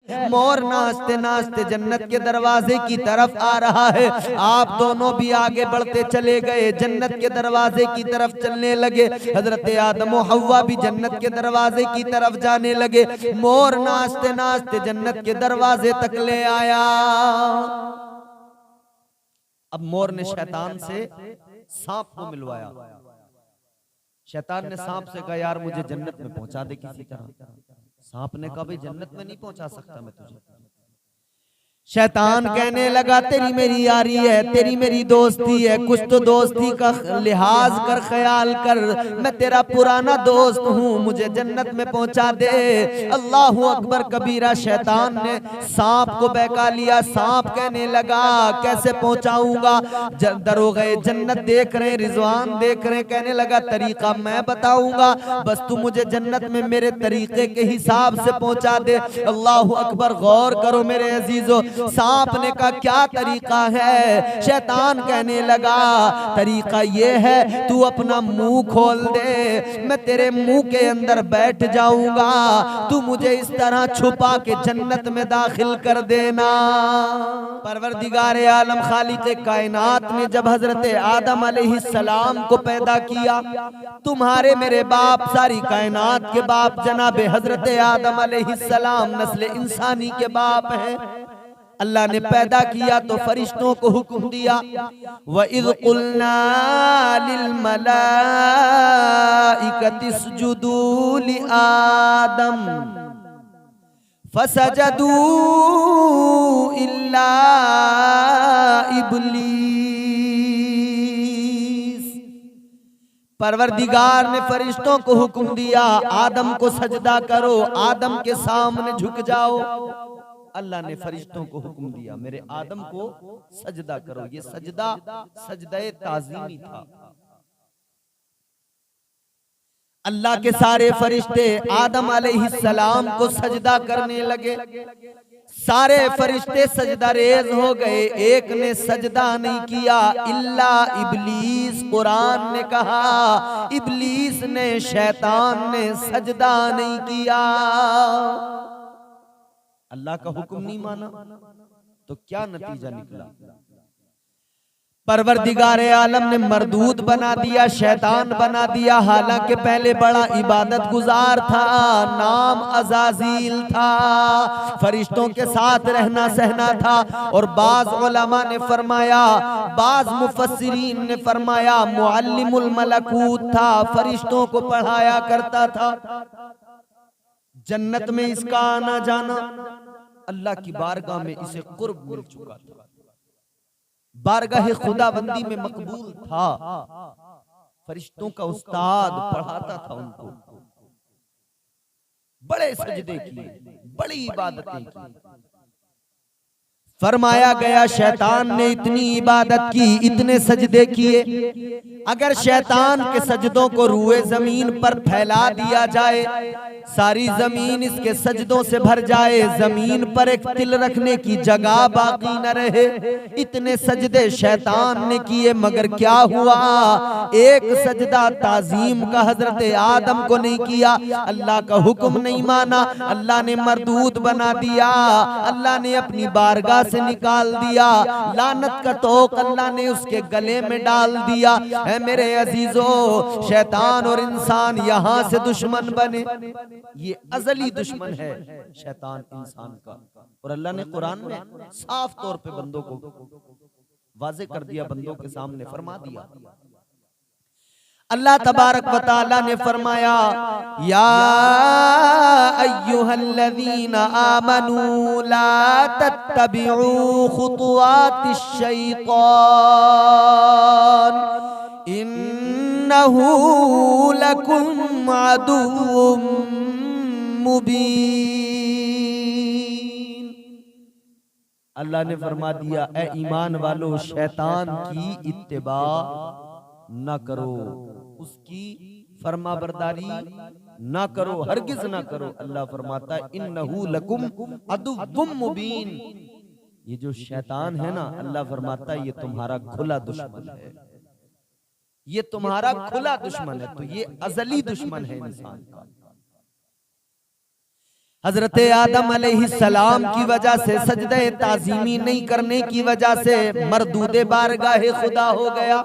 मोर नाचते नाचते जन्नत के दरवाजे की तरफ आ रहा है। आप दोनों भी आगे बढ़ते चले गए, जन्नत के दरवाजे की तरफ चलने लगे। हजरत आदम और हव्वा भी जन्नत के दरवाजे की तरफ जाने लगे। मोर नाचते नाचते जन्नत के दरवाजे तक ले आया। अब मोर ने शैतान से सांप को मिलवाया। शैतान ने सांप से कहा, यार मुझे जन्नत में पहुंचा दे किसी तरह। सांप ने कहा, भाई जन्नत में नहीं पहुंचा सकता मैं तुझे। शैतान कहने लगा, तेरी मेरी यारी है, तेरी मेरी दोस्ती है, कुछ तो दोस्ती का लिहाज कर, ख्याल कर, मैं तेरा पुराना दोस्त हूँ, मुझे जन्नत में पहुंचा दे। अल्लाहु अकबर कबीरा। शैतान ने सांप को बहका लिया। सांप कहने लगा, कैसे पहुंचाऊंगा? दरोगे जन्नत देख रहे, रिजवान देख रहे, कहने लगा तरीका मैं बताऊंगा, बस तू मुझे जन्नत में मेरे तरीके के हिसाब से पहुंचा दे। अल्लाहु अकबर। गौर करो मेरे अजीजों, सांप ने कहा क्या तरीका है? शैतान कहने लगा, तरीका ये है, तू अपना मुंह खोल दे, मैं तेरे मुंह के अंदर बैठ जाऊंगा, तू मुझे इस तरह छुपा के जन्नत में दाखिल कर देना। परवरदिगार आलम खालिक कायनात ने जब हजरत आदम अलैहिस्सलाम को पैदा किया, तुम्हारे मेरे बाप, सारी कायनात के बाप जनाबे हजरत आदम अलैहिस्सलाम नस्ल इंसानी के बाप हैं। अल्लाह ने पैदा किया तो फरिश्तों को हुक्म दिया, व इज़ क़ुल्ना लिल मलाइकति इसजुदू लि आदम फसजदू इल्ला इब्लीस। परवरदिगार ने फरिश्तों को हुक्म दिया, आदम को सजदा करो, आदम के सामने झुक जाओ। अल्लाह ने फरिश्तों को हुक्म दिया, मेरे आदम को सजदा करो। ये सजदा सजदे ताज़ीमी था। अल्लाह के सारे फरिश्ते आदम अलैहिस्सलाम को सजदा करने लगे। सारे फरिश्ते सजदा रेज हो गए, एक ने सजदा नहीं किया इल्ला इब्लीस। कुरान ने कहा इब्लीस ने, शैतान ने सजदा नहीं किया। अल्लाह का हुक्म नहीं माना तो क्या नतीजा निकला? परवरदिगार आलम ने मरदूद बना दिया, शैतान बना दिया। हालांकि पहले बड़ा इबादत गुजार था, नाम अज़ाज़ील था, फरिश्तों के साथ रहना सहना था। और बाज़ उलमा ने फरमाया, बाज़ मुफस्सिरीन ने फरमाया मुअल्लिमुल मलकूत था, फरिश्तों को पढ़ाया करता था। जन्नत में इसका आना जाना, अल्लाह की बारगाह में इसे कुर्ब मिल चुका था, बारगाह खुदाबंदी में मकबूल था। फरिश्तों का उस्ताद पढ़ाता था उनको, बड़े सजदे किए, बड़ी इबादतें की। फरमाया गया शैतान ने इतनी इबादत की, इतने सजदे किए, अगर शैतान के सजदों को रूए जमीन पर फैला दिया जाए, सारी जमीन इसके सजदों से भर जाए, जमीन पर एक तिल रखने की जगह बाकी न रहे, इतने सजदे शैतान ने किए। मगर क्या हुआ? एक सजदा ताजीम का हजरत आदम को नहीं किया, अल्लाह का हुक्म नहीं माना, अल्लाह ने मरदूद बना दिया, अल्लाह ने अपनी बारगाह से निकाल दिया, लानत का तोक अल्लाह ने उसके गले में डाल दिया। है मेरे अजीजों, शैतान और इंसान यहां से दुश्मन बने, ये अजली दुश्मन है शैतान इंसान का। और अल्लाह ने कुरान में साफ तौर पे बंदों को वाज़े कर दिया, बंदों के सामने फरमा दिया। अल्लाह तबारक व तआला ने फरमाया, या अय्युहल्लज़ीना आमनू ला तत्तबिउ खुतुवातिश शैतान इन्नहू लकुम अदुव्वुम मुबीन। अल्लाह ने फरमा दिया, ए ईमान वालो, शैतान की इत्तिबा ना करो, उसकी फरमा बरदारी ना करो, हरगिज ना करो। अल्लाह फरमाता है इन्नहू लकुम अदुव्वुम मुबीन। ये जो शैतान है ना, अल्लाह फरमाता है ये तुम्हारा खुला दुश्मन है, ये तुम्हारा खुला दुश्मन है। तो ये अजली दुश्मन है इंसान का। हजरत आदम अलैहिस्सलाम की वजह से सजदे ताजीमी नहीं करने की वजह से मरदूदे बारगाहे खुदा हो गया।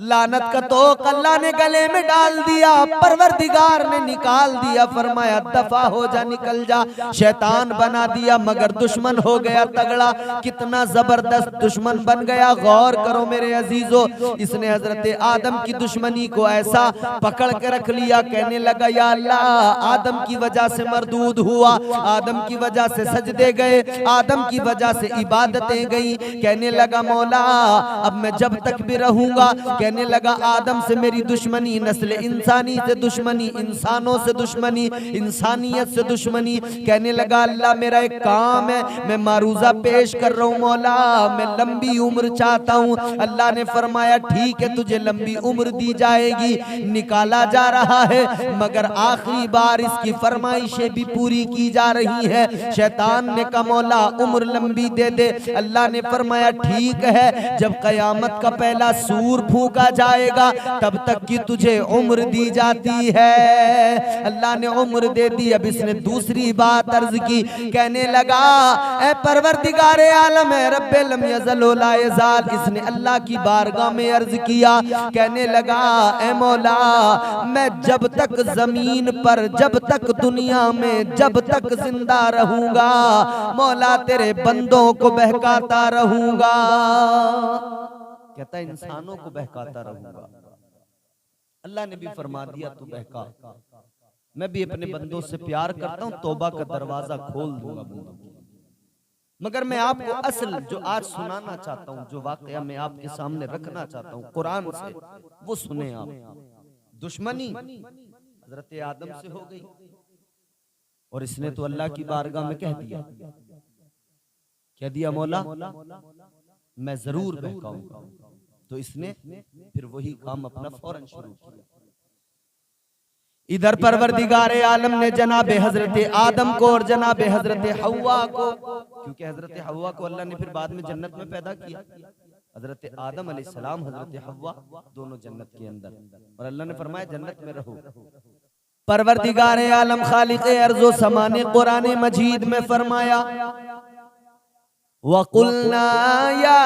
लानत का तोक अल्लाह ने गले में डाल दिया, परवरदिगार ने निकाल दिया, फरमाया दफा हो जा, निकल जा। शैतान बना दिया मगर दुश्मन हो गया तगड़ा। कितना जबरदस्त दुश्मन बन गया, गौर करो मेरे अजीजों। इसने हजरत आदम की दुश्मनी को ऐसा पकड़ के रख लिया, कहने लगा या अल्लाह आदम की वजह से मरदूद हुआ, आदम की वजह से सजदे गए, आदम की वजह से इबादतें गई। कहने लगा मौला अब मैं जब तक भी रहूंगा, कहने लगा आदम से मेरी दुश्मनी, नस्ल इंसानी से दुश्मनी, इंसानों से दुश्मनी, इंसानियत से दुश्मनी। कहने लगा अल्लाह मेरा एक काम है, मैं मारूजा पेश कर रहा हूँ मौला, मैं लंबी उम्र चाहता हूँ। अल्लाह ने फरमाया ठीक है तुझे लंबी उम्र दी जाएगी। निकाला जा रहा है मगर आखिरी बार इसकी फरमाइशें भी पूरी की जा रही है। शैतान ने कहा मौला उम्र लंबी दे दे। अल्लाह ने फरमाया ठीक है, जब कयामत का पहला सूर फूका जाएगा तब तक की तुझे उम्र दी जाती है। अल्लाह ने उम्र दे दी। अब इसने दूसरी बात अर्ज की, कहने लगा ऐ परवरदिगारे आलम है रब्बे लम यज़ल व ला यज़ाल। इसने अल्लाह की बारगाह में अर्ज किया, कहने लगा ऐ मौला मैं जब तक जमीन पर, जब तक दुनिया में, जब तक जिंदा रहूंगा मौला तेरे बंदों को बहकाता रहूंगा। कहता है इंसानों को बहकाता रहूंगा। अल्लाह ने भी फरमा दिया तू बहका, मैं भी अपने बंदों से प्यार करता हूं, तौबा का दरवाजा खोल दूंगा बंदों को। मगर मैं आपको असल जो आज सुनाना चाहता हूं, जो वाकया मैं आपके सामने रखना चाहता हूं कुरान से, वो सुने आप। दुश्मनी हजरत आदम से हो गई और इसने तो अल्लाह की बारगाह में कह दिया मौला मैं जरूर बहकाऊंगा। तो इसने फिर वही काम अपना फौरन शुरू किया। इधर परवरदिगारे आलम ने जनाबे हजरत आदम को और जनाबे हजरत हव्वा को, क्योंकि हजरत हव्वा को अल्लाह ने फिर बाद में जन्नत में पैदा किया। हजरत आदम अलैहिस्सलाम, हजरत हव्वा दोनों जन्नत के अंदर, और अल्लाह ने फरमाया जन्नत में रहो। परवरदिगारे आलम खालिक़े अर्ज़ो समा ने कुरान मजीद में फरमाया वक़ुल्ना या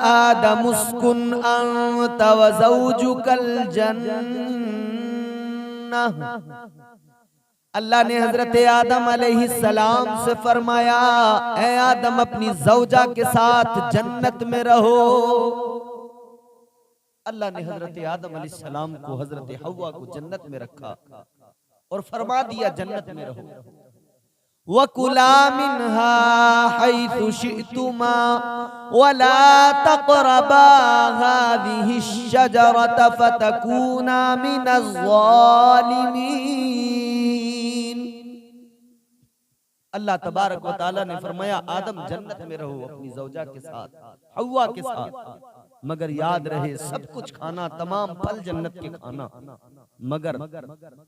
आदम उस्कुन अन्त व ज़ौजुकल जन्नह। अल्लाह ने हजरत आदम अलैहिस्सलाम से फरमाया ऐ आदम अपनी ज़ौजा के साथ जन्नत में रहो। अल्लाह ने हजरत आदम अलैहिस्सलाम को, हजरत हव्वा को जन्नत में रखा और फरमा दिया जन्नत में रहो। वकुला मिन्हा हैथु शिअ्तुमा वला तक़रबा हाज़िहि शजरत फतकूना मिनज़ ज़ालिमीन। अल्लाह तबारक व तआला ने फरमाया आदम जन्नत में रहो अपनी ज़ौजा के साथ, हव्वा के साथ, मगर याद रहे सब कुछ खाना, तमाम फल जन्नत के खाना, मगर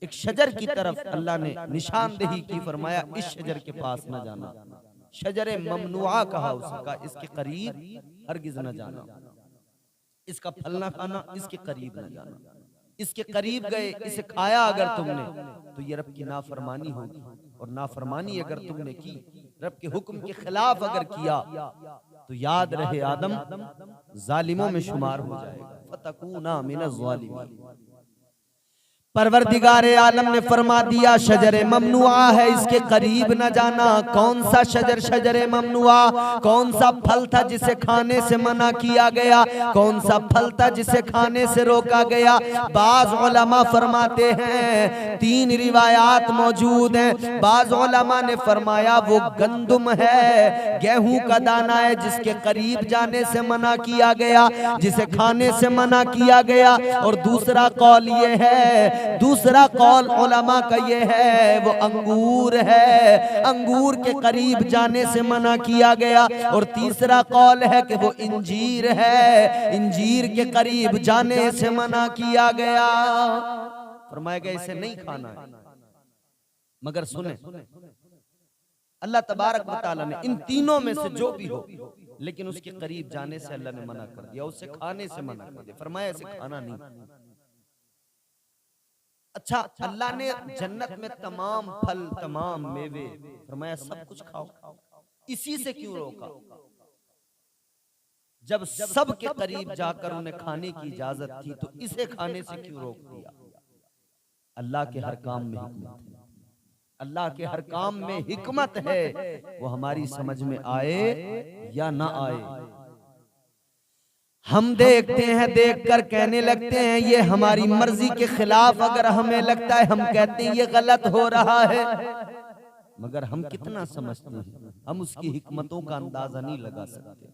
एक शजर की तरफ अल्लाह ने निशानदेही की, फरमाया इस शजर के पास न जाना। शजरे ममनुआ कहा उसका, इसके करीब हरगिज न जाना, इसका फल न खाना, इसके करीब न जाना। इसके करीब गए, इसे खाया अगर तुमने तो ये रब की नाफरमानी होगी, और नाफरमानी अगर तुमने की, रब के हुक्म के खिलाफ अगर किया तो याद रहे आदम जालिमों में शुमार हो जाएगा। फतकूना मिनज़ ज़ालिमीन। परवरदिगारे आलम ने फरमा दिया शजरे ममनुआ है, इसके करीब न जाना। कौन सा शजर शजरे ममनुआ? कौन सा फल था जिसे खाने से मना किया गया? कौन सा फल था जिसे खाने से रोका गया? बाज़ उलमा फरमाते हैं, तीन रिवायात मौजूद हैं। बाज़ उलमा ने फरमाया वो गंदुम है, गेहूं का दाना है, जिसके करीब जाने से मना किया गया, जिसे खाने से मना किया गया। और दूसरा कौल ये है, दूसरा कौल उलमा का ये है वो अंगूर है, अंगूर के करीब जाने से मना किया गया। और तीसरा कौल है कि वो इंजीर है, इंजीर के करीब जाने से मना किया गया। फरमाया गया इसे नहीं खाना है। मगर सुने, अल्लाह तबारक व तआला ने इन तीनों में से जो भी हो, लेकिन उसके करीब जाने से अल्लाह ने मना कर दिया, उससे खाने से मना कर दिया। फरमाया इसे खाना नहीं। अच्छा, अल्लाह ने जन्नत में तमाम फल, तमाम मेवे फरमाया सब कुछ खाओ, इसी से क्यों रोका? जब सबके करीब जाकर उन्हें खाने की इजाजत थी तो इसे खाने से क्यों रोक दिया? अल्लाह के हर काम में हिकमत है, अल्लाह के हर काम में हिकमत है, वो हमारी समझ में आए या ना आए। हम देखते हैं, देखकर कहने लगते हैं ये हमारी मर्जी के खिलाफ अगर हमें लगता है, हम कहते हैं ये गलत हो रहा है, मगर हम कितना समझते हैं, हम उसकी हिकमतों का अंदाजा नहीं लगा सकते।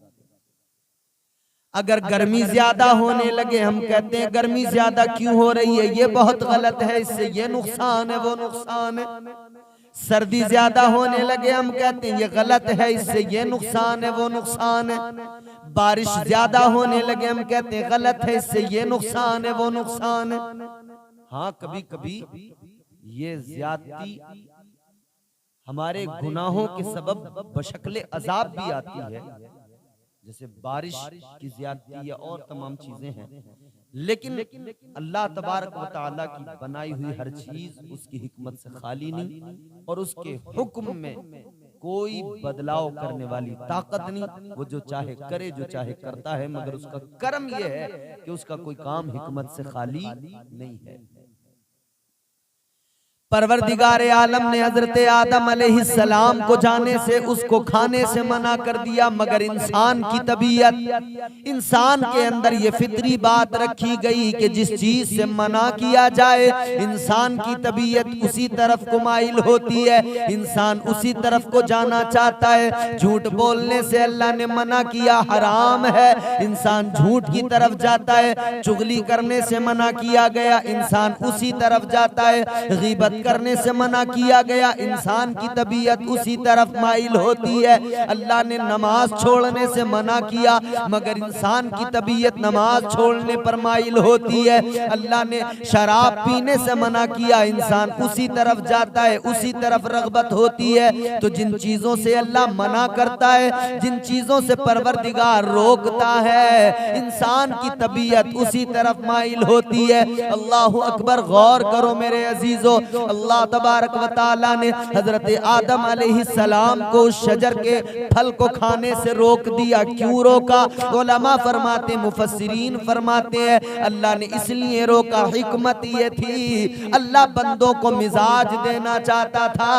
अगर गर्मी ज्यादा होने लगे, हम कहते हैं गर्मी ज्यादा क्यों हो रही है, ये बहुत गलत है, इससे ये नुकसान है, वो नुकसान है। सर्दी ज्यादा होने लगे, हम कहते हैं ये गलत है, इससे ये नुकसान है, वो नुकसान है। बारिश ज्यादा होने लगे, हम कहते हैं गलत है, इससे ये नुकसान है, वो नुकसान है। हाँ, कभी कभी ये ज्यादती हमारे गुनाहों के सबब बशक्ले अजाब भी आती है, जैसे बारिश की ज्यादती या और तमाम चीजें हैं, लेकिन अल्लाह तबारक व तआला की बनाई हुई हर चीज उसकी हिकमत से खाली नहीं, और उसके हुक्म में कोई बदलाव करने वाली ताकत नहीं। वो जो चाहे करे, जो चाहे करता है, मगर उसका कर्म यह है कि उसका कोई काम हिकमत से खाली नहीं है। परवरदिगार आलम ने हजरत आदम अलैहिस्सलाम को जाने से, उसको खाने से मना कर दिया, मगर इंसान की तबीयत, इंसान के अंदर ये फितरी बात रखी गई कि जिस चीज से मना किया जाए इंसान की तबीयत उसी तरफ को माइल होती है, इंसान उसी तरफ को जाना चाहता है। झूठ बोलने से अल्लाह ने मना किया, हराम है, इंसान झूठ की तरफ जाता है। चुगली करने से मना किया गया, इंसान उसी तरफ जाता है। गीबत करने से मना किया गया, इंसान की तबीयत उसी तरफ माइल होती है। अल्लाह ने नमाज छोड़ने से मना किया, मगर इंसान की तबीयत नमाज छोड़ने पर माइल होती है। अल्लाह ने शराब पीने से मना किया, इंसान उसी तरफ जाता है, उसी तरफ रग़बत होती है। तो जिन चीजों से अल्लाह मना करता है, जिन चीजों से परवरदिगार रोकता है, इंसान की तबीयत उसी तरफ माइल होती है। अल्लाहु अकबर, गौर करो मेरे अजीजों, अल्लाह तबारक व तआला ने हजरत आदम अलैहिस्सलाम को उस शजर के फल को खाने से रोक दिया। क्यों रोका? उलमा फरमाते, मुफस्सिरीन फरमाते हैं अल्लाह ने इसलिए रोका, हिकमत ये थी अल्लाह बंदों को मिजाज देना चाहता था।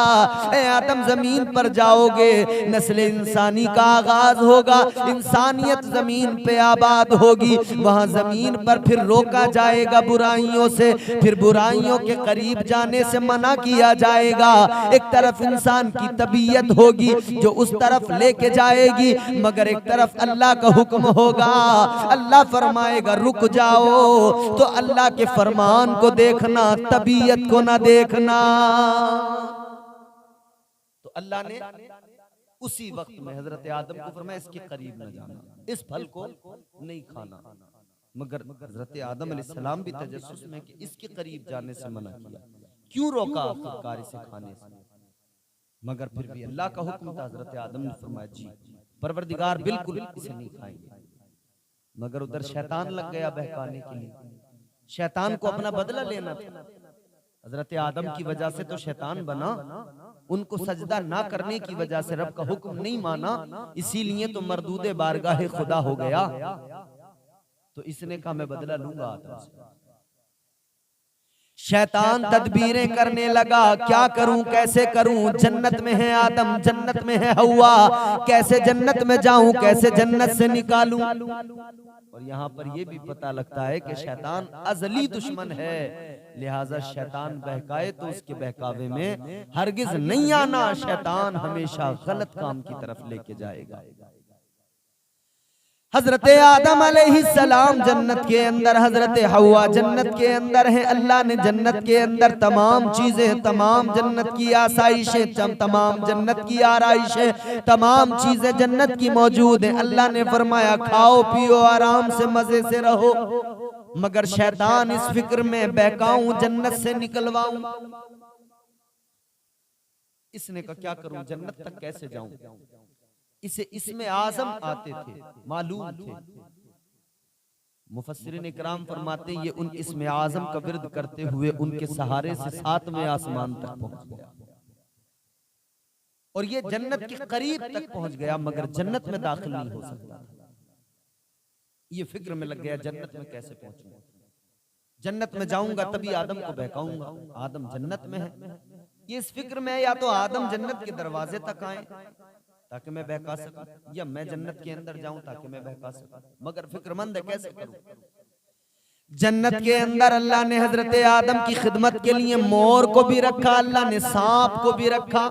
ए आदम, जमीन पर जाओगे, नस्ल इंसानी का आगाज होगा, इंसानियत जमीन पे आबाद होगी, वहां जमीन पर फिर रोका जाएगा बुराइयों से, फिर बुराइयों के करीब जाने से मना किया जाएगा। एक तरफ इंसान की तबीयत होगी जो उस तरफ लेके जाएगी, मगर एक तरफ अल्लाह का हुक्म होगा, अल्लाह फरमाएगा रुक जाओ, तो अल्लाह के फरमान को देखना, तबीयत को ना देखना। तो अल्लाह ने उसी वक्त में हजरत आदम को फरमाया इसके करीब न जाना, इस फल को नहीं खाना, मगर हजरत आदम अलैहिस्सलाम भी तजस्सुस में कि इसके करीब जाने से मना किया। क्यों रोका आखिरकार इसे खाने से? मगर फिर भी अल्लाह का हुक्म था। हजरत आदम ने फरमाया जी परवरदिगार बिल्कुल इसे नहीं खाएंगे, मगर उधर शैतान लग गया बहकाने के लिए, शैतान को अपना बदला लेना था। हजरत आदम की वजह से तो शैतान बना, उनको सजदा ना करने की वजह से रब का हुक्म नहीं माना, इसीलिए तो मरदूदे बारगाहे खुदा हो गया। तो इसने कहा मैं बदला लूंगा आदम से। शैतान तदबीरें करने लगा, क्या करूं, कैसे करूं, जन्नत में है आदम, जन्नत में है हव्वा, कैसे जन्नत में जाऊं, कैसे जन्नत से निकालूं। और यहाँ पर यह भी पता लगता है कि शैतान अजली दुश्मन है, लिहाजा शैतान बहकाए तो उसके बहकावे में हरगिज नहीं आना, शैतान हमेशा गलत काम की तरफ लेके जाएगा। हजरत आदम अलैहिस्सलाम जन्नत के अंदर, हजरत हव्वा जन्नत के अंदर है। अल्लाह ने जन्नत के अंदर तमाम चीजें, तमाम जन्नत की आसाइशें, तमाम जन्नत की आराइशें, तमाम चीजें जन्नत की मौजूद है। अल्लाह ने फरमाया खाओ पियो आराम से मजे से रहो, मगर शैतान इस फिक्र में बहकाऊं, जन्नत से निकलवाऊं। इसने कहा क्या करूं, जन्नत तक कैसे जाऊं? इसे इसमें आजम आते थे, मालूम थे, मुफस्सिरीन इकराम फरमाते हैं ये उन इस्म आज़म का विर्द करते हुए उनके सहारे से 7वें आसमान तक पहुंच गया और ये जन्नत के करीब तक पहुंच गया, मगर जन्नत में दाखिल नहीं हो सकता था। ये फिक्र में लग गया जन्नत में कैसे पहुंचूं, जन्नत में जाऊंगा तभी आदम को बहकाऊंगा, आदम जन्नत में है। ये इस फिक्र में है या तो आदम जन्नत के दरवाजे तक आए ताकि मैं बहका सकूं, या मैं जन्नत के अंदर जाऊं ताकि मैं बहका सकूं, मगर फिक्रमंद है कैसे करूं। जन्नत के अंदर अल्लाह ने हजरत आदम की खिदमत के लिए मोर को भी रखा, अल्लाह ने सांप को भी रखा।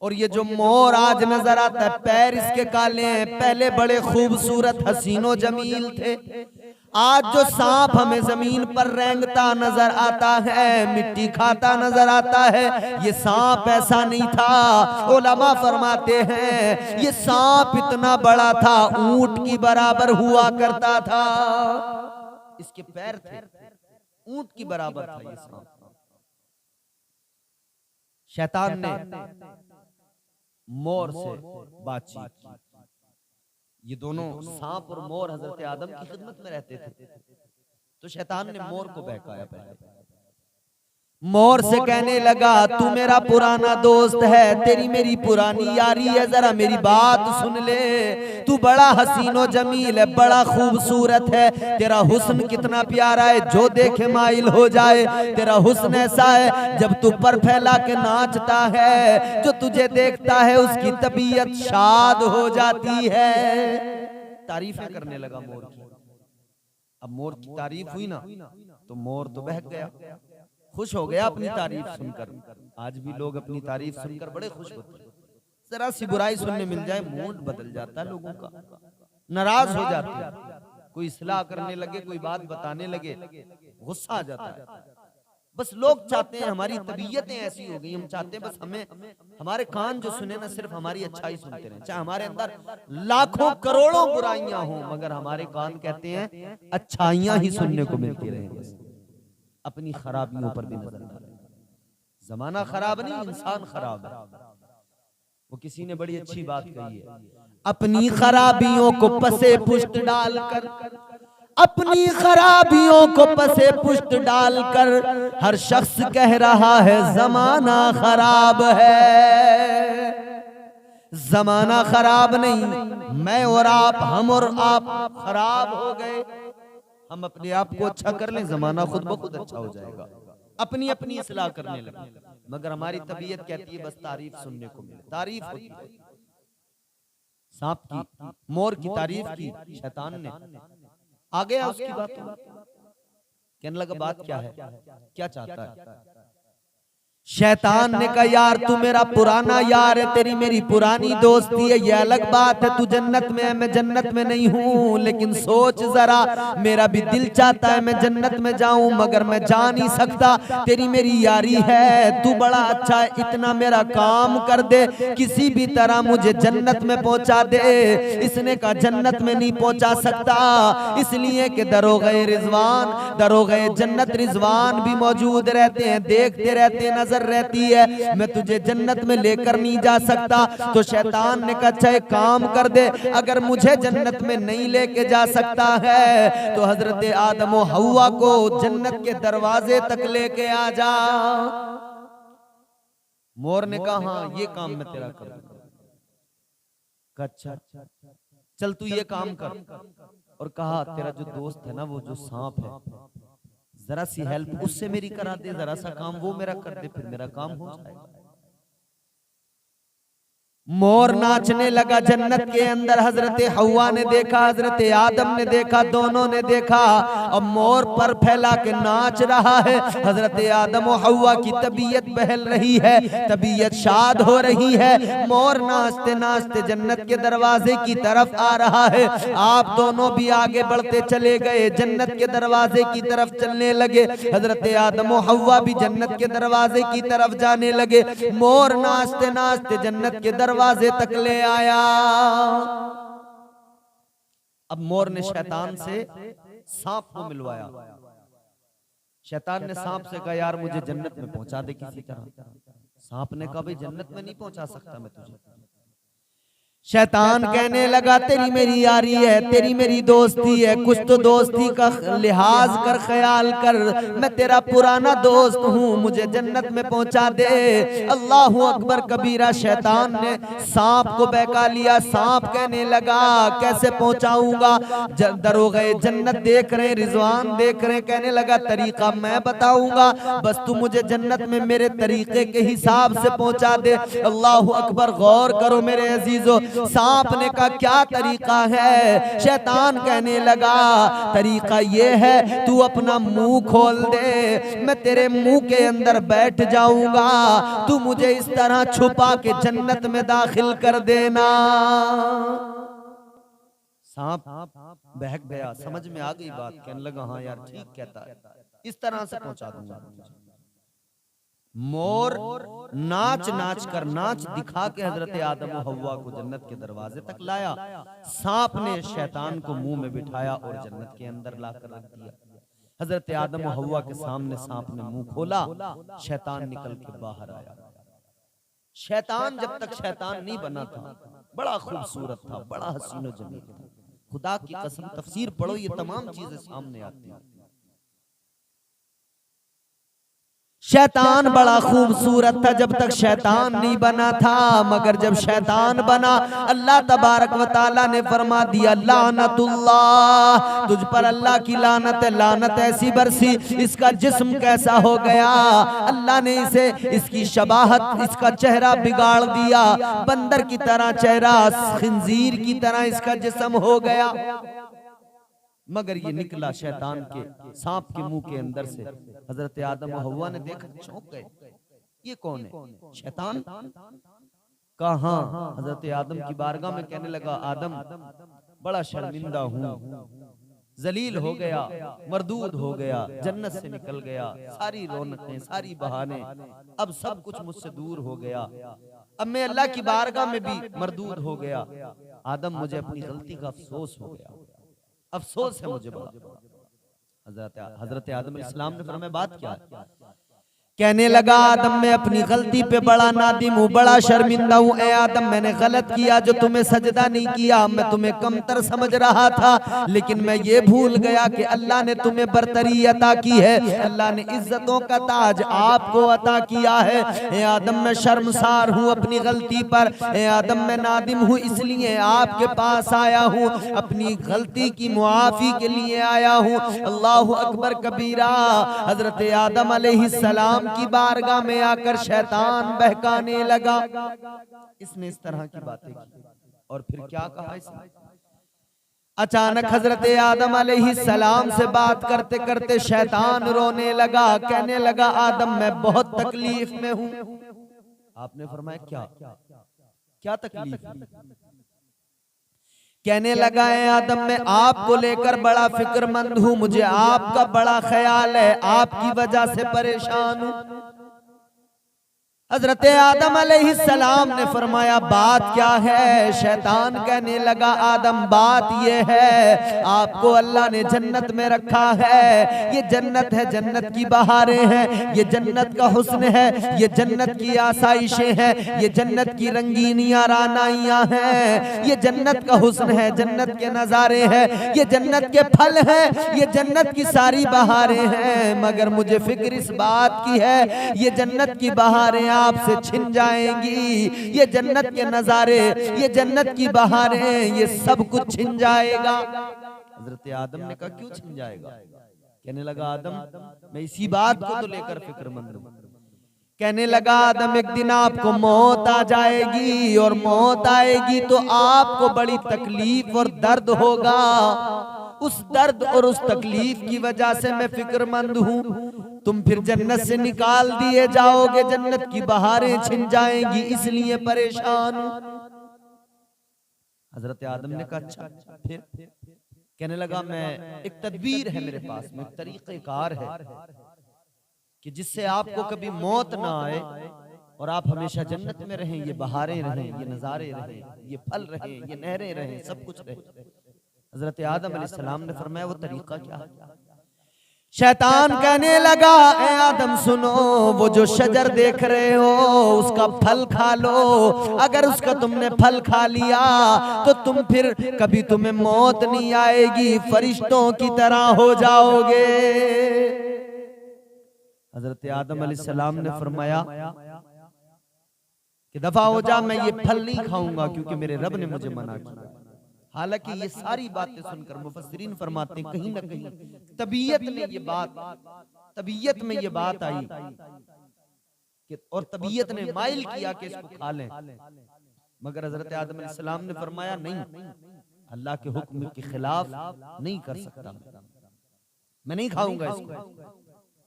और ये जो मोर आज नजर आता है पैर इसके काले हैं, पहले बड़े खूबसूरत हसीनो जमील थे। आज जो सांप हमें जमीन पर रेंगता नजर आता है, मिट्टी खाता नजर आता है, ये सांप ऐसा नहीं था। उलमा फरमाते हैं ये सांप इतना बड़ा था ऊंट की बराबर हुआ करता था, इसके पैर थे ऊंट की बराबर था ये सांप। शैतान ने मोर से बातचीत की। ये दोनों सांप और मोर हजरत आदम की खिदमत में रहते थे, तो शैतान ने मोर को बहकाया। पहले मोर से कहने लगा तू मेरा पुराना दोस्त है, तेरी मेरी पुरानी यारी है, जरा मेरी बात सुन ले। तू बड़ा हसीनो जमील है, बड़ा खूबसूरत है, तेरा हुस्न कितना प्यारा है, जो देखे माइल हो जाए। तेरा हुस्न ऐसा है जब तू पर फैला के नाचता है, जो तुझे देखता है उसकी तबीयत शाद हो जाती है। तारीफें करने लगा मोर की। अब मोर की तारीफ हुई ना तो मोर तो बहक गया, खुश हो गया अपनी तारीफ सुनकर। आज भी लोग अपनी तारीफ सुनकर बड़े खुश होते हैं, जरा सी बुराई सुनने मिल जाए मूड बदल जाता है लोगों का, नाराज हो जाते हैं। कोई इस्लाह करने लगे, कोई बात बताने लगे, गुस्सा आ जाता है। बस लोग चाहते हैं, हमारी तबीयतें ऐसी हो गई, हम चाहते हैं बस हमें हमारे कान जो सुने ना सिर्फ हमारी अच्छाई सुनते रहे, चाहे हमारे अंदर लाखों करोड़ों बुराइयां हों, मगर हमारे कान कहते हैं अच्छाइयां ही सुनने को मिलती रहे। बस अपनी खराबियों पर भी नजर डालें। जमाना खराब नहीं, इंसान खराब है। वो किसी ने बड़ी अच्छी बात कही है, अपनी खराबियों को पसे पुष्ट डालकर, अपनी खराबियों को पसे पुष्ट डालकर हर शख्स कह रहा है जमाना खराब है। जमाना खराब नहीं, मैं और आप, हम और आप खराब हो गए। हम अपने आप को अच्छा कर लें, जमाना खुद ब खुद अच्छा हो जाएगा। अपनी अपनी इस्लाह करने लगे, मगर हमारी तबीयत कहती है बस तारीफ सुनने को मिले। तारीफ होती है, सांप की मोर की तारीफ की शैतान ने, आ गया उसकी बात। कहने लगा बात क्या है, क्या चाहता है। शैतान ने कहा यार तू मेरा पुराना यार है, तेरी मेरी पुरानी दोस्ती है, ये अलग बात है। तू जन्नत में है, मैं जन्नत में नहीं हूँ, लेकिन सोच जरा, मेरा भी दिल चाहता है मैं जन्नत में जाऊं, मगर मैं जा नहीं सकता। तेरी मेरी यारी है, तू बड़ा अच्छा है, इतना मेरा काम कर दे, किसी भी तरह मुझे जन्नत में पहुंचा दे। इसने कहा जन्नत में नहीं पहुंचा सकता, इसलिए कि दरोगे रिजवान, दरोगे जन्नत रिजवान भी मौजूद रहते हैं, देखते रहते हैं, रहती है, मैं तुझे जन्नत में लेकर नहीं जा सकता। तो शैतान ने कहा चाहे काम कर दे, अगर मुझे जन्नत में नहीं लेके जा सकता है तो हजरत आदम और हव्वा को जन्नत के दरवाजे तक लेके आ जा। मोर ने कहा हाँ ये काम मैं तेरा करूंगा। अच्छा चल तू ये काम कर, और कहा तेरा जो दोस्त है ना वो जो सांप है, जरा सी हेल्प उससे मेरी करा दे, जरा सा काम वो मेरा कर दे, फिर मेरा काम हो जाएगा। मोर नाचने लगा जन्नत के अंदर। हजरत हव्वा ने देखा, हजरत आदम ने देखा, दोनों ने देखा, और मोर पर फैला के नाच रहा है। हजरत आदम और हव्वा की तबीयत बहल रही है, तबीयत शाद हो रही है। मोर नाचते नाचते जन्नत के दरवाजे की तरफ आ रहा है। आप दोनों भी आगे बढ़ते चले गए, जन्नत के दरवाजे की तरफ चलने लगे। हजरत आदम और हव्वा भी जन्नत के दरवाजे की तरफ जाने लगे। मोर नाचते नाचते जन्नत के दरवाजे तक ले आया। अब मोर ने शैतान से सांप को मिलवाया। शैतान ने सांप से कहा यार मुझे जन्नत में पहुंचा दे किसी तरह। सांप ने कहा भाई जन्नत में नहीं पहुंचा सकता मैं तुझे। शैतान कहने लगा तेरी मेरी यारी है, तेरी मेरी दोस्ती है, कुछ तो दोस्ती का लिहाज कर, ख्याल कर, मैं तेरा पुराना दोस्त हूँ, मुझे जन्नत में पहुंचा दे। अल्लाहू अकबर कबीरा। शैतान ने सांप को बहका लिया। सांप कहने लगा कैसे पहुंचाऊंगा, दरोगे जन्नत देख रहे, रिजवान देख रहे, कहने लगा तरीका मैं बताऊंगा, बस तू मुझे जन्नत में मेरे तरीके के हिसाब से पहुंचा दे। अल्लाहू अकबर। गौर करो मेरे अजीजों, सांप ने कहा क्या तरीका है? शैतान कहने लगा तरीका ये है तू अपना मुंह खोल दे, मैं तेरे मुंह के अंदर बैठ जाऊंगा, तू मुझे इस तरह छुपा के जन्नत में दाखिल कर देना। सांप बहक गया, समझ में आ गई बात, कहने लगा हाँ यार ठीक कहता है, इस तरह से पहुंचा दूंगा। मोर नाच नाच कर, नाच दिखा के हजरत आदम और हव्वा को जन्नत के दरवाजे तक लाया। सांप ने शैतान को मुंह में बिठाया और जन्नत के अंदर लाकर रख दिया। हजरत आदम और हव्वा के सामने सांप ने मुंह खोला, शैतान निकल के बाहर आया। शैतान जब तक शैतान नहीं बना था बड़ा खूबसूरत था, बड़ा हसीनो जमील था। खुदा की कसम तफसीर पढ़ो, ये तमाम चीजें सामने आती हैं। शैतान बड़ा खूबसूरत था जब तक शैतान नहीं बना था, मगर जब शैतान बना अल्लाह तबारक व तआला ने फरमा दिया लानतुल्लाह, तुझ पर अल्लाह की लानत है। लानत ऐसी बरसी, इसका जिस्म कैसा हो गया, अल्लाह ने इसे, इसकी शबाहत, इसका चेहरा बिगाड़ दिया, बंदर की तरह चेहरा, खिंजीर की तरह इसका जिस्म हो गया। मगर ये निकला शैतान के, सांप के मुंह के अंदर से। हजरत आदम और हव्वा ने देखा, चौंक गए, ये कौन है? शैतान। कहा हजरत आदम की बारगाह में, कहने लगा आदम बड़ा शर्मिंदा हूँ, जलील हो गया, मरदूद हो गया, जन्नत से निकल गया, सारी रौनकें, सारी बहाने, अब सब कुछ मुझसे दूर हो गया, अब मैं अल्लाह की बारगाह में भी मरदूद हो गया। आदम मुझे अपनी गलती का अफसोस हो गया, अफसोस है मुझे बड़ा। हजरत आदम अलैहिस्सलाम ने फरमाया बात क्या है? कहने लगा आदम मैं अपनी गलती पे बड़ा नादिम हूँ, बड़ा शर्मिंदा हूँ। ए आदम मैंने गलत किया जो तुम्हें सजदा नहीं किया, मैं तुम्हें कमतर समझ रहा था, लेकिन मैं ये भूल गया कि अल्लाह ने तुम्हें बरतरी अता की है, अल्लाह ने इज्जतों का ताज आपको अता किया है। ए आदम मैं शर्मसार हूँ अपनी गलती पर, ए आदम मैं नादिम हूँ, इसलिए आपके पास आया हूँ, अपनी गलती की मुआफी के लिए आया हूँ। अल्लाहु अकबर कबीरा। हजरत आदम अलैहिस्सलाम की बारगाह में आकर शैतान बहकाने लगा। इसने इस तरह की बातें की और फिर क्या कहा इसने? अचानक हजरत आदम अलैहिस्सलाम से बात करते करते शैतान रोने लगा, कहने लगा आदम मैं बहुत तकलीफ में हूं। आपने फरमाया क्या क्या तकलीफ? कहने लगा है आदम मैं आपको लेकर बड़ा फिक्रमंद हूँ, मुझे आपका बड़ा ख्याल है, आपकी वजह से परेशान हूँ। हजरत आदम अलैहिस्सलाम ने फरमाया बात क्या है? शैतान कहने लगा आदम बात ये है, आपको अल्लाह ने जन्नत में रखा है, ये जन्नत है, जन्नत की बहारें हैं, ये जन्नत का हुस्न है, ये जन्नत की आसाइशें हैं, ये जन्नत की रंगीनियां रानाइयां हैं, ये जन्नत का हुस्न है, जन्नत के नजारे हैं, ये जन्नत के फल हैं, ये जन्नत की सारी बहारें हैं, मगर मुझे फिक्र इस बात की है ये जन्नत की बहारें आपसे छिन जाएंगी, ये जन्नत के नजारे, ये जन्नत की बहारें, ये सब कुछ छिन जाएगा। हजरत आदम ने कहा क्यों छिन जाएगा? कहने लगा आदम मैं इसी बात को तो लेकर फिक्रमंद हूं। कहने लगा आदम एक दिन आपको मौत आ जाएगी और मौत आएगी तो आपको बड़ी तकलीफ और दर्द होगा, उस दर्द और उस तकलीफ की वजह से मैं फिक्रमंद हूँ, तुम फिर जन्नत से निकाल दिए जाओगे, जन्नत की बहारें छिन जाएंगी, इसलिए परेशान हूँ। हजरत आदम ने कहा अच्छा फिर? कहने लगा मैं एक तदबीर है मेरे पास में, एक तरीक़ेकार है कि जिससे आपको कभी मौत ना आए और आप हमेशा जन्नत में रहें, ये बहारें रहें, ये नजारे रहें, ये फल रहें, ये नहरें रहें, सब कुछ रहे। हजरत आदम अलैहिस्सलाम ने फरमाया वो तरीका क्या है? शैतान कहने लगा, ए आदम सुनो, वो जो शजर देख रहे हो उसका फल खा लो। अगर उसका तुमने फल खा लिया तो तुम फिर कभी तुम्हें मौत नहीं आएगी, फरिश्तों की तरह हो जाओगे। हजरत आदम अलैहिस्सलाम ने फरमाया कि दफा हो जा, मैं ये फल नहीं खाऊंगा क्योंकि मेरे रब ने मुझे मना किया। हालांकि ये सारी बातें सुनकर मुफस्सिरीन फरमाते हैं कहीं ना कहीं तबीयत में ये बात आई कि और तबीयत ने माइल किया कि इसको खा लें, मगर हजरत आदम अलैहिस्सलाम ने फरमाया नहीं, अल्लाह के हुक्म के खिलाफ नहीं कर सकता, मैं नहीं खाऊंगा इसको।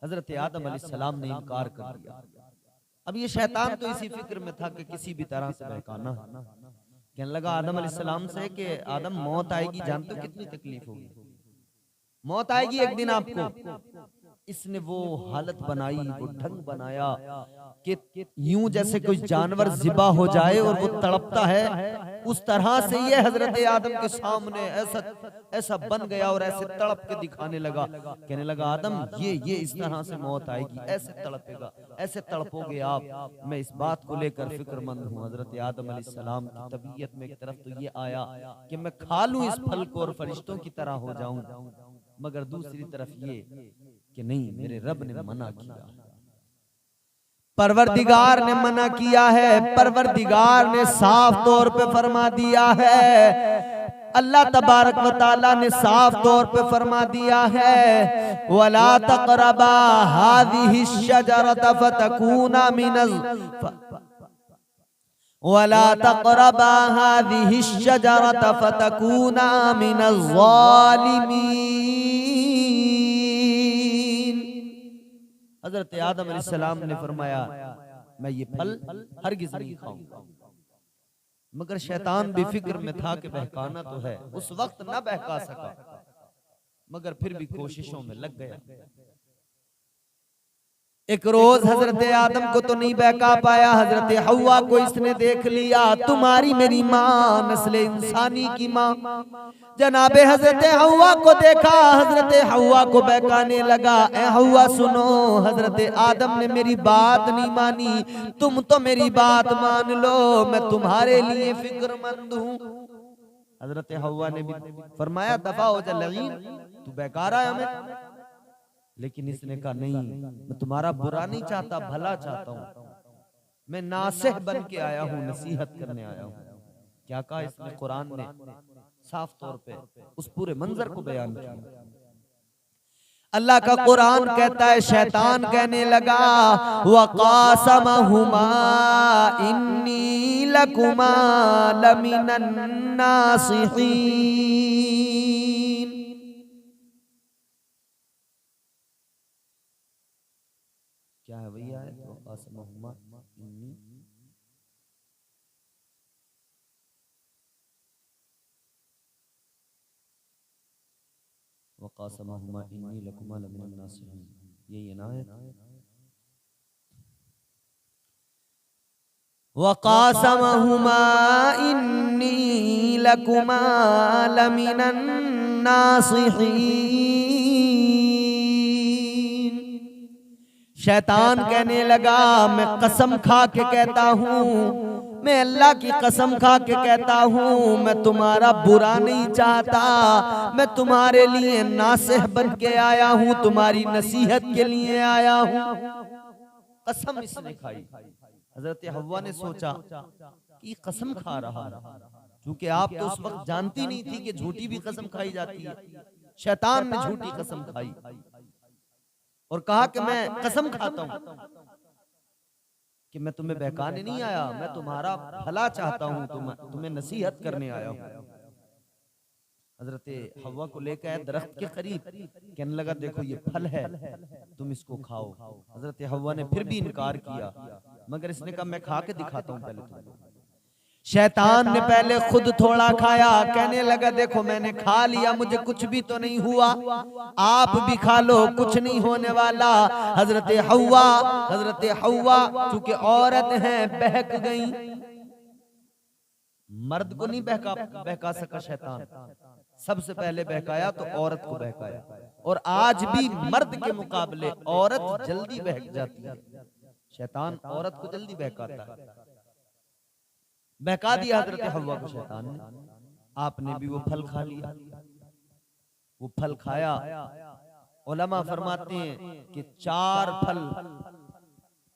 हजरत आदम अलैहिस्सलाम ने इनकार कर दिया। अब ये शैतान तो इसी फिक्र में था कि किसी भी तरह से बहकाना है। कहने लगा आदम अलैहिस्सलाम से कि आदम मौत आएगी, जानते हो कितनी तकलीफ होगी, मौत आएगी एक दिन आपको। इसने वो हालत बनाई, वो ढंग बनाया कि यूं जैसे कोई जानवर ज़िबा हो जाए और वो तड़पता है, उस तरह से ये हजरत आदम के सामने ऐसा बन गया और ऐसे तड़प के दिखाने लगा। कहने लगा आदम ये इस तरह से मौत आएगी, ऐसे तड़पेगा, ऐसे तड़पोगे आप। मैं इस बात को लेकर फिक्रमंद हूँ। हजरत आदम अलैहिस्सलाम की तबीयत में एक तरफ तो ये आया कि मैं खा लूं इस फल को और फरिश्तों की तरह हो जाऊं, मगर दूसरी तरफ ये कि नहीं, मेरे रब ने मना किया, परवरदिगार ने मना किया है, परवरदिगार ने साफ तौर पे फरमा दिया है, अल्लाह तबारक व तआला ने साफ तौर पे फरमा दिया है, वला तक़रबा हाज़िहि शजरत फतकूना मिनल वला तक़रबा हाज़िहि शजरत फतकूना मिनल ज़ालिमीन। हजरत आदम अलैहिस्सलाम ने फरमाया मैं ये फल हरगिज़ नहीं खाऊंगा, मगर शैतान भी फिक्र में था कि बहकाना तो है, उस वक्त ना बहका सका, मगर फिर भी कोशिशों में लग गया। एक रोज हजरत आदम को तो नहीं बहका पाया, हजरत हव्वा को इसने देख लिया, तुम्हारी मेरी माँ, नस्ले इंसानी की माँ, जनाबे हजरत हव्वा को देखा, हजरत हव्वा को बहकाने लगा, ए हव्वा सुनो, हजरत आदम ने मेरी बात नहीं मानी, तुम तो मेरी बात मान लो, मैं तुम्हारे लिए फिक्रमंद हूँ। हजरत हव्वा ने भी फरमाया दफा हो जा लईन, तू बहका रहा है हमें। लेकिन इसने कहा नहीं, मैं तुम्हारा बुरा नहीं चाहता, भला चाहता हूँ, मैं नासिह बन के आया हूँ, नसीहत करने आया हूँ। क्या कहा इसने? कुरान ने साफ तौर पे उस पूरे मंजर को बयान किया। अल्लाह का कुरान कहता है, शैतान कहने लगा वक़ासमहुमा इन्नी लकुमा लमिनन नासिहीन। क्या है भैया? वक़ासमहुमा इन्नी वक़ासमहुमा इन्नी लकुमा लमिनन नासिहीन, यही है ना? वक़ासमहुमा इन्नी लकुमा लमिनन नासिहीन। शैतान कहने लगा मैं कसम खा के कहता हूँ, मैं अल्लाह की कसम खा के कहता हूँ, मैं तुम्हारा बुरा नहीं चाहता, मैं तुम्हारे लिए नासिह बन के आया हूँ, तुम्हारी नसीहत के लिए आया हूँ। कसम इसने खाई। हजरत हव्वा ने सोचा कि कसम खा रहा है, क्योंकि आप तो उस वक्त जानती नहीं थी कि झूठी भी कसम खाई जाती है। शैतान ने झूठी कसम खाई और कहा कि मैं कसम खाता हूं कि मैं तुम्हें बहकाने नहीं आया, मैं तुम्हारा भला चाहता हूं, तुम्हें नसीहत करने आया हूं। हजरत हव्वा को लेकर आया दरख्त के करीब, कहने लगा देखो ये फल है, तुम इसको खाओ। हजरत हव्वा ने फिर भी इनकार किया, मगर इसने कहा मैं खा के दिखाता हूं पहले तुमको। शैतान ने पहले खुद थोड़ा खाया, कहने लगा देखो मैंने खा लिया, मुझे कुछ भी तो नहीं हुआ, आप भी खा लो, कुछ नहीं होने वाला। हजरत हव्वा चूंकि औरत हैं बहक गई, मर्द को नहीं बहका सका शैतान, सबसे पहले बहकाया तो औरत को बहकाया। और आज भी मर्द के मुकाबले औरत जल्दी बहक जाती है, शैतान औरत को जल्दी बहकाता है। बहका दिया हजरत हव्वा को शैतान ने, आपने भी वो फल खा लिया। वो फल खाया, उलमा फरमाते हैं कि 4 फल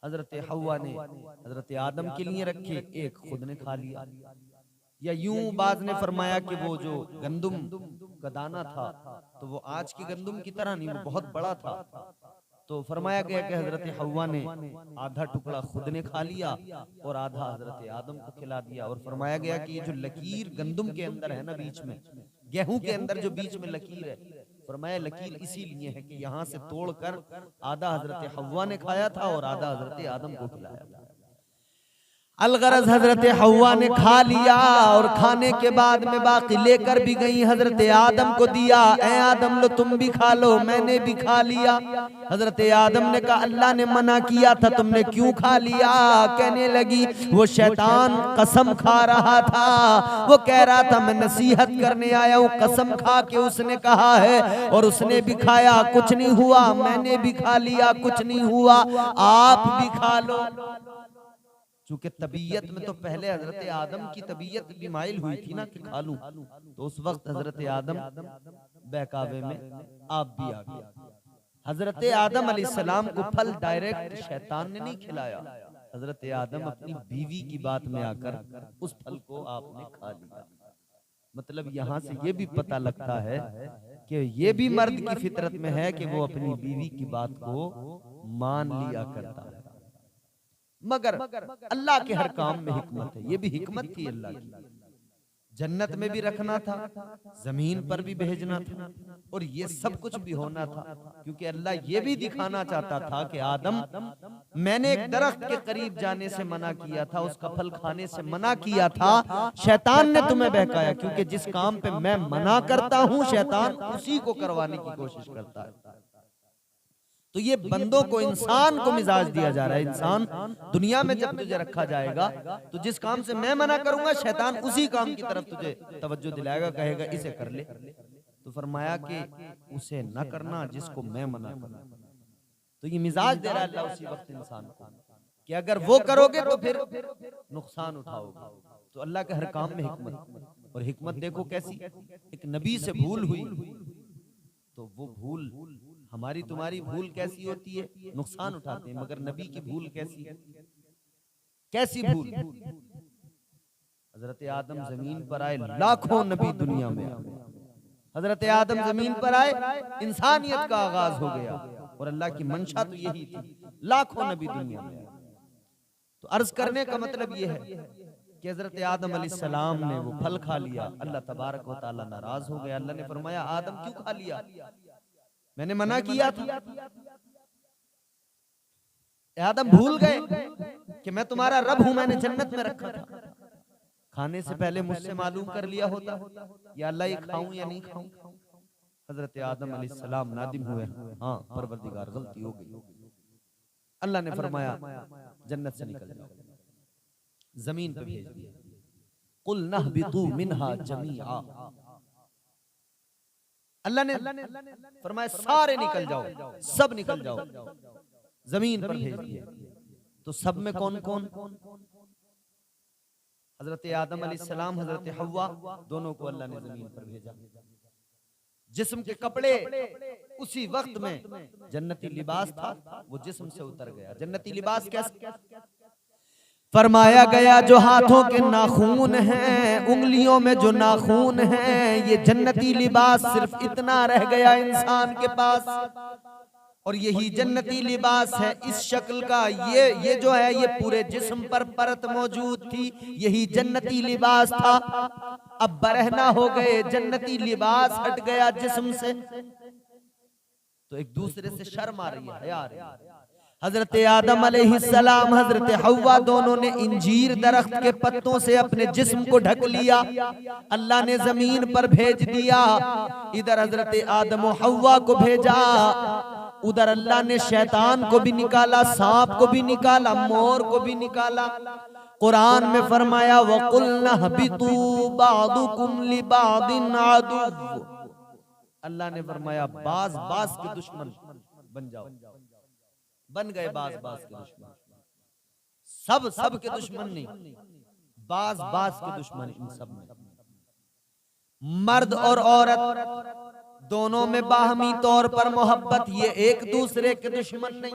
हजरत हव्वा ने हजरत आदम के लिए रखे, एक खुद ने खा लिया। या यूं बाज ने फरमाया कि वो जो गंदुम का दाना था तो वो आज की गंदुम की तरह नहीं, वो बहुत बड़ा था। तो फरमाया गया कि हजरत हव्वा ने आधा टुकड़ा खुद ने खा लिया और आधा हजरत आदम को खिला दिया। और फरमाया गया कि ये जो लकीर गंदुम के अंदर है ना, बीच में गेहूं के अंदर जो बीच में लकीर है, फरमाया लकीर इसीलिए है कि यहाँ से तोड़कर आधा हजरत हव्वा ने खाया था और आधा हजरत आदम को खिलाया था। अलगरज हजरत हव्वा ने खा लिया और खाने के बाद में बाकी लेकर भी गई, हजरत आदम को दिया, ए आदम लो तुम भी खा लो, मैंने भी खा लिया। हजरत आदम ने कहा अल्लाह ने मना किया था, तुमने क्यों खा लिया? कहने लगी वो शैतान कसम खा रहा था, वो कह रहा था मैं नसीहत करने आया हूँ, कसम खा के उसने कहा है और उसने भी खाया, कुछ नहीं हुआ, मैंने भी खा लिया, कुछ नहीं हुआ, आप भी खा लो। चूंकि तबीयत में तो पहले हजरत आदम की तबीयत भी माइल हुई थी ना कि खा लूं, तो उस वक्त हजरत आदम बहकावे में आप भी आ गए। हजरत आदम अलैहिस्सलाम को फल डायरेक्ट शैतान ने नहीं खिलाया, हजरत आदम अपनी बीवी की बात में आकर उस फल को आपने खा लिया। मतलब यहाँ से ये भी पता लगता है कि ये भी मर्द की फितरत में है कि वो अपनी बीवी की बात को मान लिया करता है। मगर अल्लाह के हर काम में हिकमत है, ये भी हिकमत थी अल्लाह की। जन्नत में भी रखना था, जमीन पर भी भेजना था, और ये सब कुछ भी होना था क्योंकि अल्लाह ये भी दिखाना चाहता था कि आदम, मैंने एक दरख्त के करीब जाने से मना किया था, उसका फल खाने से मना किया था, शैतान ने तुम्हें बहकाया, क्योंकि जिस काम पे मैं मना करता हूं शैतान उसी को करवाने की कोशिश करता है। तो ये बंदों को, इंसान को मिजाज दिया जा रहा है। इंसान दुनिया में जब तुझे रखा जाएगा तो जिस काम से मैं मना करूंगा शैतान उसी काम की तरफ तुझे तवज्जो दिलाएगा, कहेगा इसे कर ले। तो फरमाया कि उसे न करना जिसको मैं मना करूं। तो ये मिजाज दे रहा है अल्लाह उसी वक्त इंसान को कि अगर वो करोगे तो फिर नुकसान उठाओगे। तो अल्लाह के हर काम में हिकमत, और हिकमत देखो कैसी, एक नबी से भूल हुई तो वो भूल, हमारी तुम्हारी भूल कैसी होती है, नुकसान उठाते हैं, मगर नबी की भूल कैसी है, कैसी भूल। हजरत आदम जमीन पर आए, लाखों नबी दुनिया में आए, हजरत आदम जमीन पर आए, इंसानियत का आगाज हो गया, और अल्लाह की मंशा तो यही थी, लाखों नबी दुनिया में आए। तो अर्ज करने का मतलब यह है कि हजरत आदम अलैहिस्सलाम ने वो फल खा लिया, अल्लाह तबारक व तआला नाराज हो गया। अल्लाह ने फरमाया आदम क्यों खा लिया, मैंने मना किया था। आदम भूल गए कि मैं तुम्हारा रब हूं, मैंने जन्नत में रखा था, खाने से पहले मुझसे मालूम कर लिया होता या अल्लाह ये खाऊं या नहीं खाऊं। हजरत आदम अलैहिस्सलाम नादिम हुए, हाँ परवरदिगार गलती हो गई। अल्लाह ने फरमाया जन्नत से निकल जाओ, जमीन पे भेज दिया, कुल नहबितू मिनहा जमीआ। अल्लाह ने फरमाया सारे निकल जाओ, सब निकल जाओ, जमीन पर भेज दिया। तो सब में कौन कौन, हजरत आदम अलैहिस्सलाम, हजरत हव्वा, दोनों को अल्लाह ने जमीन पर भेजा। जिस्म के कपड़े उसी वक्त में जन्नती लिबास था, वो जिस्म से उतर गया। जन्नती लिबास कैसे, फरमाया गया जो हाथों के नाखून हैं, उंगलियों में जो नाखून हैं, ये जन्नती लिबास सिर्फ इतना रह गया इंसान के पास, और यही जन्नती लिबास है इस शक्ल का। ये जो है ये पूरे जिस्म पर परत मौजूद थी, यही जन्नती लिबास था। अब बरहना हो गए, जन्नती लिबास हट गया जिस्म से, तो एक दूसरे से शर्म आ रही है, हया आ रही है। हजरत आदम अलैहिस्सलाम, हजरत हव्वा, दोनों ने इंजीर दरख्त के पत्तों से अपने जिस्म को ढक लिया, अल्लाह ने जमीन पर भेज दिया। इधर हजरत आदम और हव्वा को भेजा, उधर अल्लाह ने शैतान को भी निकाला, सांप को भी निकाला, मोर को भी निकाला। कुरान में फरमाया वकुल्ना हबितू बादुकुम लिबादिन आदु। अल्लाह ने फरमाया बाज बाज के दुश्मन बन जाओ, बन गए बाज बाज के दुश्मन। सब के दुश्मन नहीं, बाज बाज के दुश्मन। इन सब में मर्द और औरत दोनों में बाहमी तौर पर मोहब्बत, ये एक दूसरे के दुश्मन नहीं।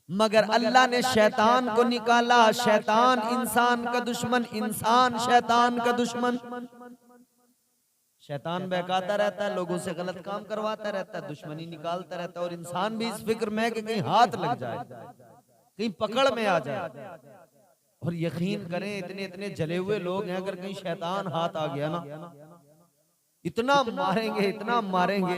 मगर अल्लाह ने शैतान को निकाला, शैतान इंसान का दुश्मन, इंसान शैतान का दुश्मन। शैतान बहकाता रहता है, लोगों से गलत काम करवाता रहता है, दुश्मनी निकालता रहता है, और इंसान भी इस फिक्र में है कि कहीं हाथ लग जाए, कहीं पकड़ में आ जाए। और यकीन करें इतने इतने जले हुए लोग हैं, अगर कहीं शैतान हाथ आ गया ना, इतना मारेंगे, इतना मारेंगे।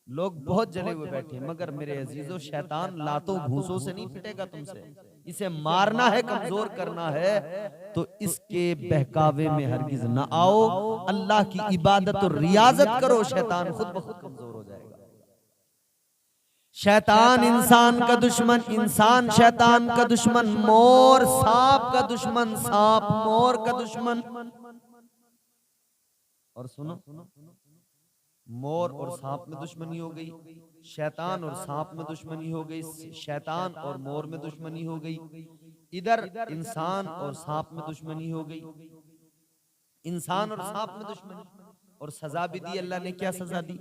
लोग बहुत जले हुए बैठे हैं, मगर मेरे अजीजों शैतान लातों घूसों से नहीं पिटेगा तुमसे। इसे मारना है, कमजोर करना है, तो इसके बहकावे में हरगिज ना आओ। अल्लाह की इबादत और रियाजत करो, शैतान खुद ब खुद कमजोर हो जाएगा। शैतान इंसान का दुश्मन, इंसान शैतान का दुश्मन, मोर सांप का दुश्मन, सांप मोर का दुश्मन। और सुनो, मोर और सांप में दुश्मनी हो गई, शैतान और सांप में दुश्मनी हो गई, शैतान और मोर में दुश्मनी हो गई, इधर इंसान और सांप में दुश्मनी हो गई, इंसान और सांप में दुश्मनी। और सजा भी दी अल्लाह ने। क्या सजा दी?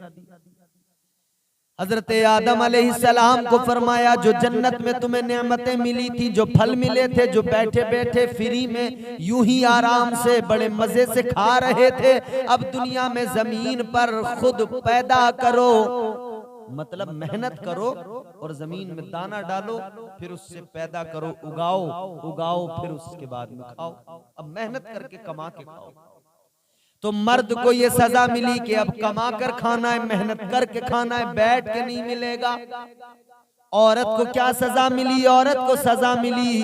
हजरत आदम अलैहिस्सलाम को फरमाया जो जन्नत में तुम्हें नेमतें मिली थी, जो फल मिले थे, जो बैठे बैठे फ्री में यूं ही आराम से बड़े मजे से खा रहे थे, अब दुनिया में जमीन पर खुद पैदा करो, मतलब मेहनत करो और जमीन में दाना डालो, फिर उससे पैदा करो, उगाओ, उगाओ, फिर उसके बाद में खाओ। अब मेहनत करके कमा के खाओ। तो मर्द को ये सजा मिली कि अब कमा कर खाना है, मेहनत करके खाना है, बैठ के नहीं मिलेगा। औरत को क्या सजा मिली? औरत को सजा मिली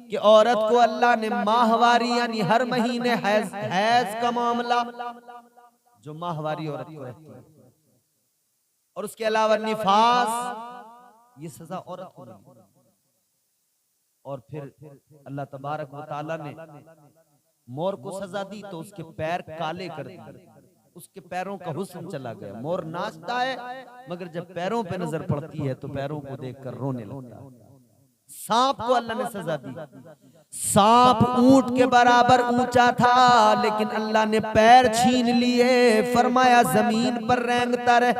कि औरत को अल्लाह ने माहवारी यानी हर महीने हैज का मामला, जो माहवारी औरत को रहती है, और उसके अलावा निफास, ये सजा औरत को मिली। और फिर अल्लाह तबारक व तआला ने मोर को सजा दी तो उसके पैर काले कर दिए, उसके पैरों का हुस्न चला गया। मोर नाचता है, मगर जब पैरों पे नजर पड़ती है तो पैरों को देखकर रोने लगता है। सांप को अल्लाह ने सजा दी। सांप ऊंट के बराबर ऊंचा था, लेकिन अल्लाह ने पैर छीन लिए, फरमाया जमीन पर रेंगता रह,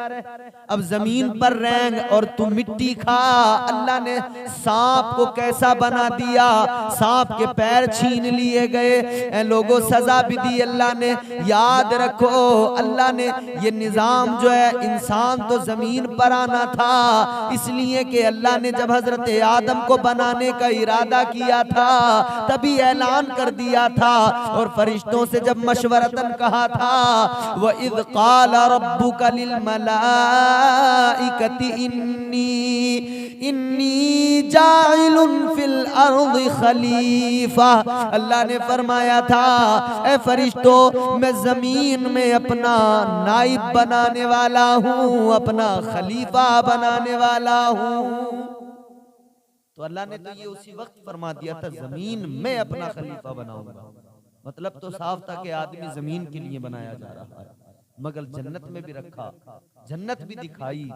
अब जमीन पर रेंग और तू मिट्टी खा। अल्लाह ने सांप को कैसा बना दिया, सांप के पैर छीन लिए गए। लोगों सजा भी दी अल्लाह ने। याद रखो अल्लाह ने ये निजाम जो है, इंसान तो जमीन पर आना था, इसलिए कि अल्लाह ने जब हजरत आदम को बनाने का इरादा किया था तभी ऐलान कर दिया था, और फरिश्तों से जब मशवरतन कहा था, व इज़ क़ाला रब्बुका लिल मलाइकति इन्नी जाइलुन फिल अर्दि खलीफा। अल्लाह ने फरमाया था ए फरिश्तों, मैं जमीन में अपना नाइब बनाने वाला हूँ, अपना खलीफा बनाने वाला हूँ। तो अल्लाह ने तो ये उसी वक्त फरमा दिया था, जमीन में अपना खलीफा बनाऊंगा। मतलब तो साफ था कि आदमी जमीन के लिए बनाया जा रहा है, मगर जन्नत में भी रखा, जन्नत भी दिखाई,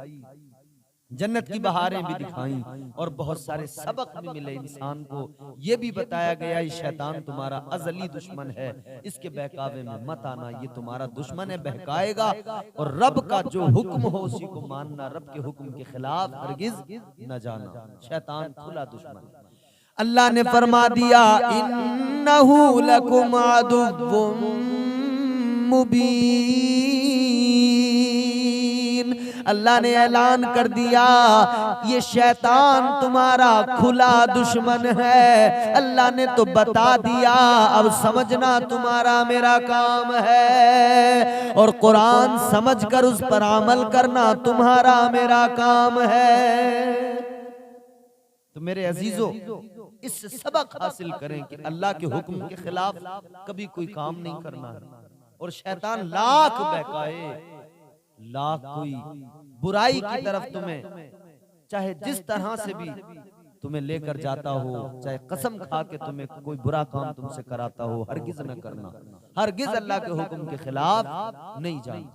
जन्नत की बहारें भी दिखाई, और बहुत सारे सबक भी मिले इंसान को। ये भी बताया गया ये शैतान तुम्हारा अजली दुश्मन है, इसके बहकावे में मत आना, ये तुम्हारा दुश्मन है, बहकाएगा, और रब का जो हुक्म हो उसी को मानना, रब के हुक्म के खिलाफ हरगिज न जाना। शैतान खुला दुश्मन। अल्लाह ने फरमा दिया इन्नहु लकुम अदुव्वुम मुबीन। अल्लाह ने ऐलान कर दिया ये शैतान तुम्हारा खुला दुश्मन है। अल्लाह ने तो बता दिया, अब समझना तुम्हारा मेरा काम है, और कुरान समझकर उस पर अमल करना तुम्हारा मेरा काम है। तो मेरे अजीजों, इससे सबक हासिल करें कि अल्लाह के हुक्म के खिलाफ कभी कोई काम नहीं करना है। और शैतान लाख बहकाए, लाख कोई बुराई की तरफ तुम्हें चाहे जिस तरह से भी तुम्हें लेकर जाता हो, चाहे कसम खा के तुम्हें कोई बुरा काम तुमसे कराता हो, हरगिज न करना, हरगिज अल्लाह के हुक्म के खिलाफ नहीं जाना।